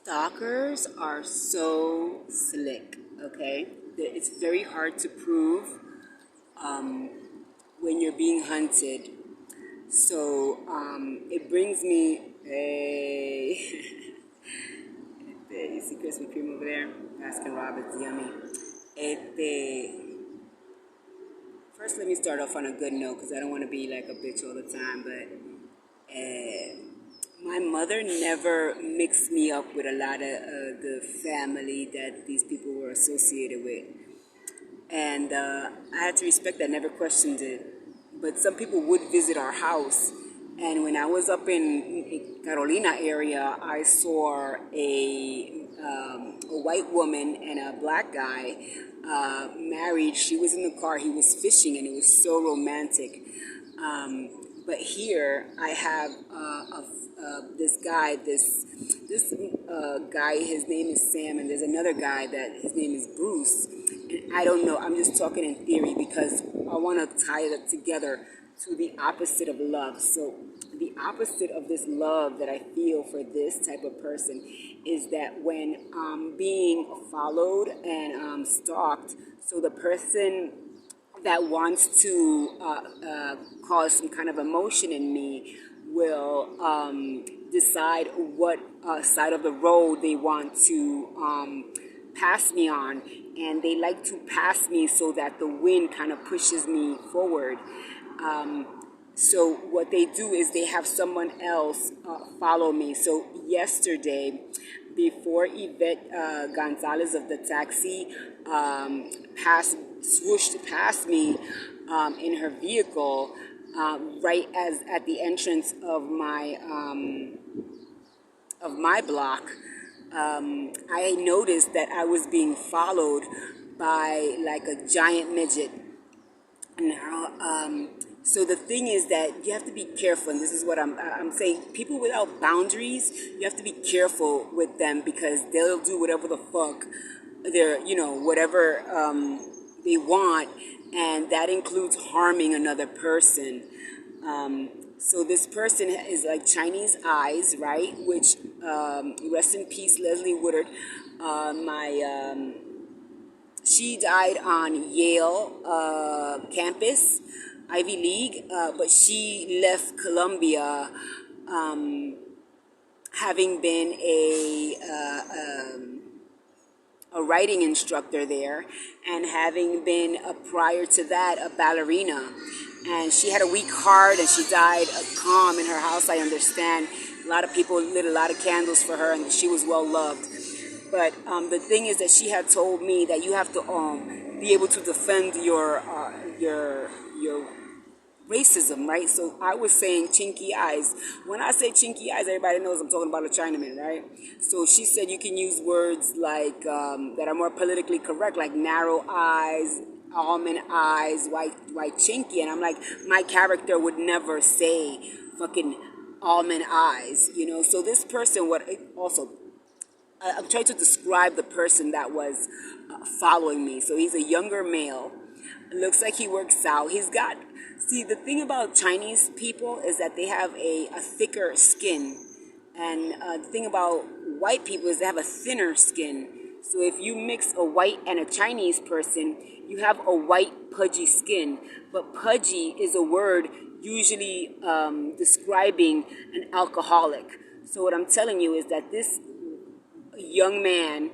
Stalkers are so slick, okay? It's very hard to prove when you're being hunted. So it brings me a. You see Krispy Kreme over there? Baskin Robbins, yummy. Este, First, let me start off on a good note because I don't want to be like a bitch all the time, but my mother never mixed me up with a lot of the family that these people were associated with. And I had to respect that, never questioned it. But some people would visit our house. And when I was up in Carolina area, I saw a white woman and a black guy married. She was in the car. He was fishing, and it was so romantic. But here I have this guy, this guy. His name is Sam, and there's another guy that his name is Bruce. And I don't know. I'm just talking in theory because I want to tie it together to the opposite of love. So the opposite of this love that I feel for this type of person is that when I'm being followed and stalked, so the person that wants to cause some kind of emotion in me will decide what side of the road they want to pass me on, and they like to pass me so that the wind kind of pushes me forward. So what they do is they have someone else follow me. So yesterday, before Yvette Gonzalez of the taxi swooshed past me in her vehicle, right as at the entrance of my block, I noticed that I was being followed by like a giant midget. Now, so the thing is that you have to be careful, and this is what I'm saying. People without boundaries, you have to be careful with them because they'll do whatever the fuck whatever they want, and that includes harming another person. So this person is like Chinese eyes, right? Which rest in peace, Leslie Woodard. She died on Yale campus, Ivy League, but she left Columbia having been a writing instructor there and having been prior to that a ballerina. And she had a weak heart and she died calm in her house, I understand. A lot of people lit a lot of candles for her and she was well loved. But the thing is that she had told me that you have to be able to defend your racism, right? So I was saying chinky eyes. When I say chinky eyes, everybody knows I'm talking about a Chinaman, right? So she said you can use words like that are more politically correct, like narrow eyes, almond eyes, white chinky. And I'm like, my character would never say fucking almond eyes, So this person I'm trying to describe the person that was following me. So he's a younger male. Looks like he works out. See, the thing about Chinese people is that they have a thicker skin. And the thing about white people is they have a thinner skin. So if you mix a white and a Chinese person, you have a white pudgy skin. But pudgy is a word usually describing an alcoholic. So what I'm telling you is that this young man,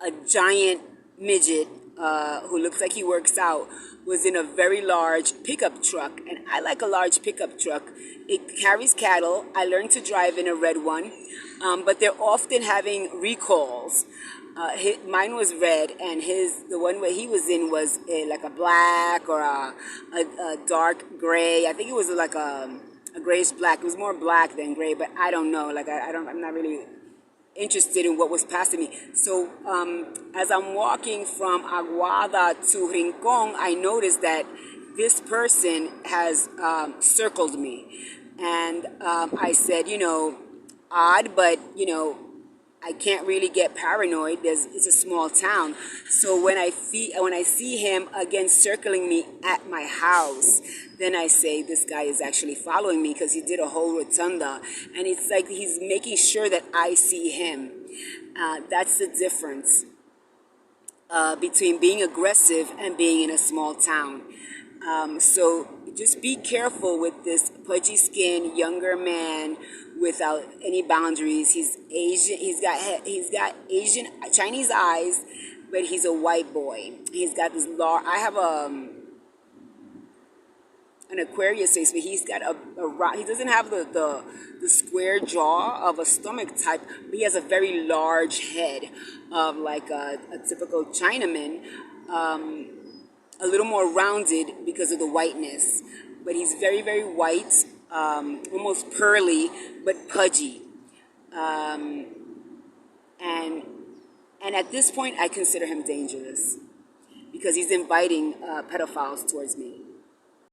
a giant midget who looks like he works out, was in a very large pickup truck. And I like a large pickup truck. It carries cattle. I learned to drive in a red one, but they're often having recalls. Mine was red, and the one where he was in was like a black or a dark gray. I think it was like a grayish black. It was more black than gray, but I don't know. Like I'm not really interested in what was passing me. So as I'm walking from Aguada to Rincon, I noticed that this person has circled me. And I said, odd, but, I can't really get paranoid. It's a small town, so when I see him again circling me at my house, then I say this guy is actually following me because he did a whole rotunda, and it's like he's making sure that I see him. That's the difference between being aggressive and being in a small town. So just be careful with this pudgy skin younger man without any boundaries. He's Asian. He's got Asian Chinese eyes, but he's a white boy. He's got this large. I have an Aquarius face, but he's got he doesn't have the square jaw of a stomach type, but he has a very large head of like a typical Chinaman, a little more rounded because of the whiteness. But he's very, very white, almost pearly, but pudgy. And and at this point, I consider him dangerous because he's inviting pedophiles towards me.